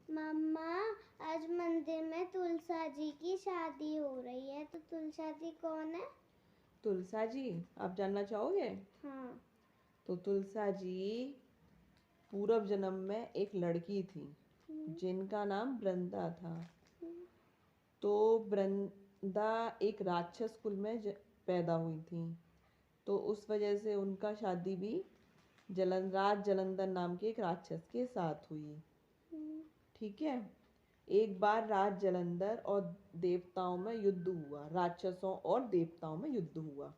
मम्मा, आज मंदिर में तुलसा जी की शादी हो रही है, तो तुलसा जी कौन है? तुलसा जी आप जानना चाहोगे? हाँ। तो तुलसा जी पूर्व जन्म में एक लड़की थी जिनका नाम वृंदा था। तो वृंदा एक राक्षस कुल में पैदा हुई थी, तो उस वजह से उनका शादी भी जलंधर नाम के एक राक्षस के साथ हुई। ठीक है। एक बार राज जलंधर और देवताओं में युद्ध हुआ, राक्षसों और देवताओं में युद्ध हुआ।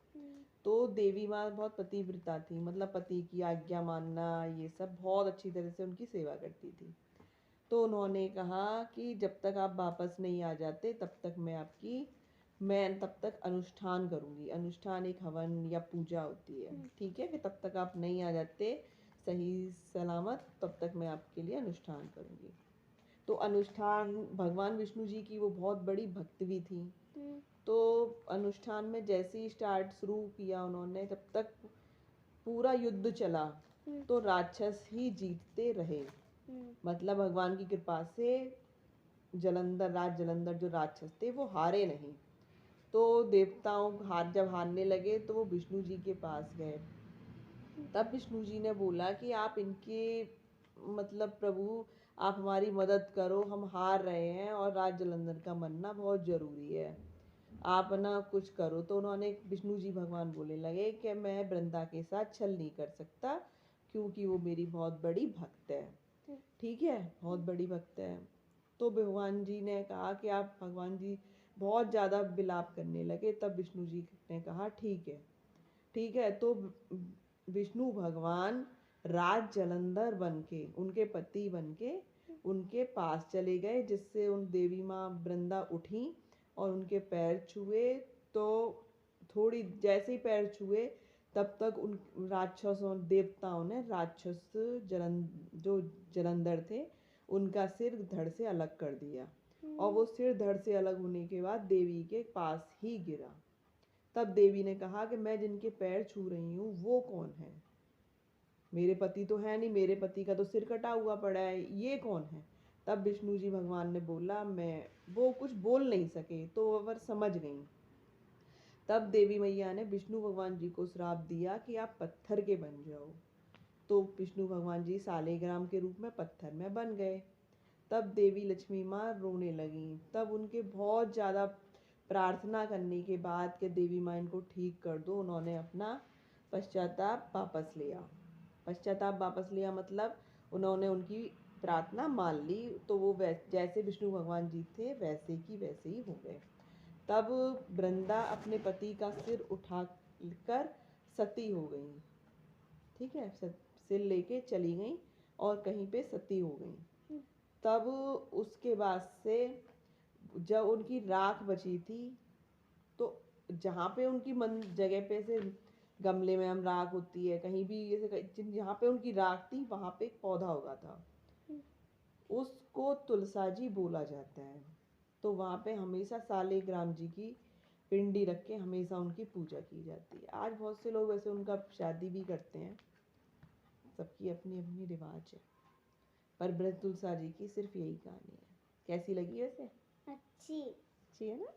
तो देवी माँ बहुत पतिव्रता थी, मतलब पति की आज्ञा मानना, ये सब बहुत अच्छी तरह से उनकी सेवा करती थी। तो उन्होंने कहा कि जब तक आप वापस नहीं आ जाते मैं तब तक अनुष्ठान करूंगी। अनुष्ठान एक हवन या पूजा होती है, ठीक है, कि तब तक आप नहीं आ जाते सही सलामत, तब तक मैं आपके लिए अनुष्ठान करूंगी। तो अनुष्ठान, भगवान विष्णु जी की वो बहुत बड़ी भक्त भी थी। तो अनुष्ठान में जैसे ही स्टार्ट शुरू किया उन्होंने, तब तक पूरा युद्ध चला तो राक्षस ही जीतते रहे। मतलब भगवान की कृपा से राज जलंधर जो राक्षस थे वो हारे नहीं। तो देवताओं जब हारने लगे तो वो विष्णु जी के पास गए। तब विष्णु जी ने बोला कि आप इनके, मतलब प्रभु आप हमारी मदद करो, हम हार रहे हैं और राज जलंधर का मरना बहुत ज़रूरी है, आप ना कुछ करो। तो उन्होंने, विष्णु जी भगवान बोलने लगे कि मैं वृंदा के साथ छल नहीं कर सकता क्योंकि वो मेरी बहुत बड़ी भक्त है। ठीक है, बहुत बड़ी भक्त है। तो भगवान जी ने कहा कि आप, भगवान जी बहुत ज़्यादा विलाप करने लगे। तब विष्णु जी ने कहा ठीक है, ठीक है। तो विष्णु भगवान राज जलंधर बन के, उनके पति बन के उनके पास चले गए, जिससे उन देवी माँ वृंदा उठी और उनके पैर छुए। तो थोड़ी जैसे ही पैर छुए तब तक उन राक्षसों देवताओं ने जो जलंधर थे उनका सिर धड़ से अलग कर दिया। और वो सिर धड़ से अलग होने के बाद देवी के पास ही गिरा। तब देवी ने कहा कि मैं जिनके पैर छू रही हूँ वो कौन है? मेरे पति तो है नहीं, मेरे पति का तो सिर कटा हुआ पड़ा है, ये कौन है? तब विष्णु जी भगवान ने बोला, मैं, वो कुछ बोल नहीं सके तो वह समझ गई। तब देवी मैया ने विष्णु भगवान जी को श्राप दिया कि आप पत्थर के बन जाओ। तो विष्णु भगवान जी सालेग्राम के रूप में पत्थर में बन गए। तब देवी लक्ष्मी माँ रोने लगी। तब उनके बहुत ज़्यादा प्रार्थना करने के बाद कि देवी माँ इनको ठीक कर दो, उन्होंने अपना पश्चाताप वापस लिया। पश्चाताप वापस लिया मतलब उन्होंने उनकी प्रार्थना मान ली। तो वो जैसे विष्णु भगवान जी थे वैसे की वैसे ही हो गए। तब वृंदा अपने पति का सिर उठा कर सती हो गई। ठीक है, सिर लेके चली गई और कहीं पे सती हो गई। तब उसके बाद से जब उनकी राख बची थी, तो जहाँ पे उनकी मन जगह पे से गमले में हम राख होती है, कहीं भी जैसे जहाँ पे उनकी राख थी वहाँ पे एक पौधा उगा था, उसको तुलसा जी बोला जाता है। तो वहाँ पे हमेशा सालेग्राम जी की पिंडी रख के हमेशा उनकी पूजा की जाती है। आज बहुत से लोग वैसे उनका शादी भी करते हैं, सबकी अपनी अपनी रिवाज है, पर ब्रज तुलसा जी की सिर्फ यही कहानी है। कैसी लगी वैसे? अच्छी। अच्छी है ना?